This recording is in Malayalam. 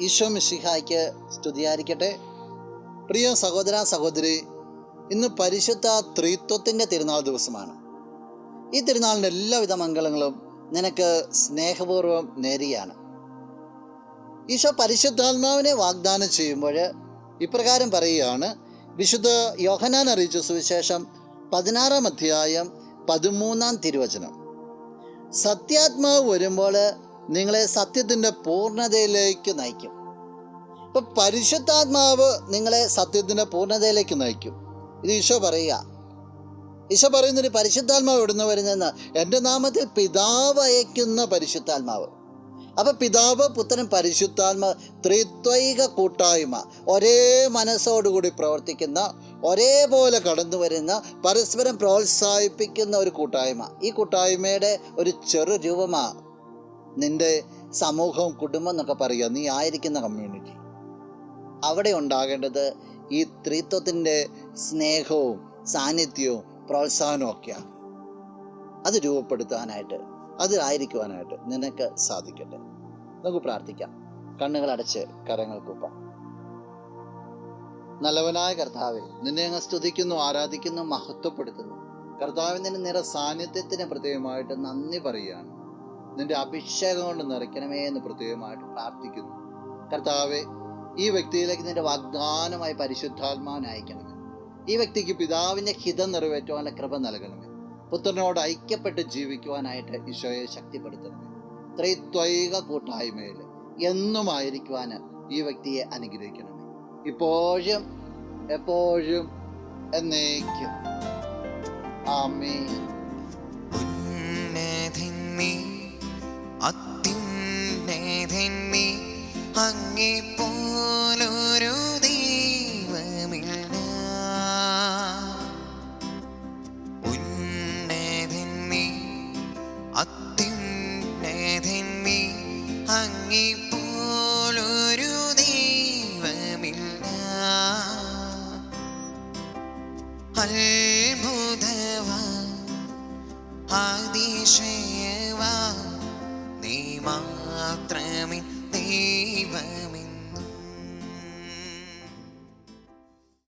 ഈശോ മിശിഹായ്ക്ക് സ്തുതിയായിരിക്കട്ടെ. പ്രിയ സഹോദര സഹോദരി, ഇന്ന് പരിശുദ്ധ ത്രിത്വത്തിൻ്റെ തിരുനാൾ ദിവസമാണ്. ഈ തിരുനാളിൻ്റെ എല്ലാവിധ മംഗളങ്ങളും നിനക്ക് സ്നേഹപൂർവ്വം നേരുകയാണ്. ഈശോ പരിശുദ്ധാത്മാവിനെ വാഗ്ദാനം ചെയ്യുമ്പോൾ ഇപ്രകാരം പറയുകയാണ്. വിശുദ്ധ യോഹന്നാൻ അറിയിച്ച സുവിശേഷം 16-ാം അധ്യായം 13-ാം തിരുവചനം: സത്യാത്മാവ് വരുമ്പോൾ നിങ്ങളെ സത്യത്തിൻ്റെ പൂർണ്ണതയിലേക്ക് നയിക്കും. ഇപ്പം പരിശുദ്ധാത്മാവ് നിങ്ങളെ സത്യത്തിൻ്റെ പൂർണ്ണതയിലേക്ക് നയിക്കും. ഇത് ഈശോ പറയുക. ഈശോ പറയുന്നൊരു പരിശുദ്ധാത്മാവ് എവിടുന്ന് വരുന്നതെന്ന്, എൻ്റെ നാമത്തിൽ പിതാവ് അയക്കുന്ന പരിശുദ്ധാത്മാവ്. അപ്പം പിതാവ്, പുത്രൻ, പരിശുദ്ധാത്മാവ് ത്രിത്വൈക കൂട്ടായ്മ, ഒരേ മനസ്സോടുകൂടി പ്രവർത്തിക്കുന്ന, ഒരേപോലെ കടന്നു വരുന്ന, പരസ്പരം പ്രോത്സാഹിപ്പിക്കുന്ന ഒരു കൂട്ടായ്മ. ഈ കൂട്ടായ്മയുടെ ഒരു ചെറു രൂപമാണ് നിൻ്റെ സമൂഹവും കുടുംബം എന്നൊക്കെ പറയുക, നീ ആയിരിക്കുന്ന കമ്മ്യൂണിറ്റി. അവിടെ ഉണ്ടാകേണ്ടത് ഈ ത്രിത്വത്തിൻ്റെ സ്നേഹവും സാന്നിധ്യവും പ്രോത്സാഹനവും ഒക്കെയാണ്. അത് രൂപപ്പെടുത്താനായിട്ട്, അതിലായിരിക്കുവാനായിട്ട് നിനക്ക് സാധിക്കട്ടെ. നമുക്ക് പ്രാർത്ഥിക്കാം. കണ്ണുകളടച്ച് കരങ്ങൾ കൂപ്പാം. നല്ലവനായ കർത്താവേ, നിന്നെ അങ്ങ് സ്തുതിക്കുന്നു, ആരാധിക്കുന്നു, മഹത്വപ്പെടുത്തുന്നു. കർത്താവിൻ്റെ നിറ സാന്നിധ്യത്തിന് പ്രത്യേകമായിട്ട് നന്ദി പറയുകയാണ്. നിൻ്റെ അഭിഷേകം കൊണ്ട് നിറയ്ക്കണമേ എന്ന് പ്രത്യേകമായിട്ട് പ്രാർത്ഥിക്കുന്നു. കർത്താവെ, ഈ വ്യക്തിയിലേക്ക് നിൻ്റെ വാഗ്ദാനമായി പരിശുദ്ധാത്മാവിനെ അയക്കണമേ. ഈ വ്യക്തിക്ക് പിതാവിൻ്റെ ഹിതം നിറവേറ്റുവാനുള്ള കൃപ നൽകണമേ. പുത്രനോട് ഐക്യപ്പെട്ട് ജീവിക്കുവാനായിട്ട് ഈശോയെ ശക്തിപ്പെടുത്തണമേ. ത്രിത്വൈക കൂട്ടായ്മയിൽ എന്നുമായിരിക്കുവാൻ ഈ വ്യക്തിയെ അനുഗ്രഹിക്കണമേ, ഇപ്പോഴും എപ്പോഴും എന്നേക്കും. ആമേൻ. അത്യുന്നതനീ അങ്ങേ പോലൊരു ദൈവമില്ല. ഉന്നതനീ അത്യുന്നതനീ അങ്ങേ പോലൊരു ദൈവമില്ല. അത്ഭുതവാ അതിശയവാ നീ മാത്രമേ ദൈവം.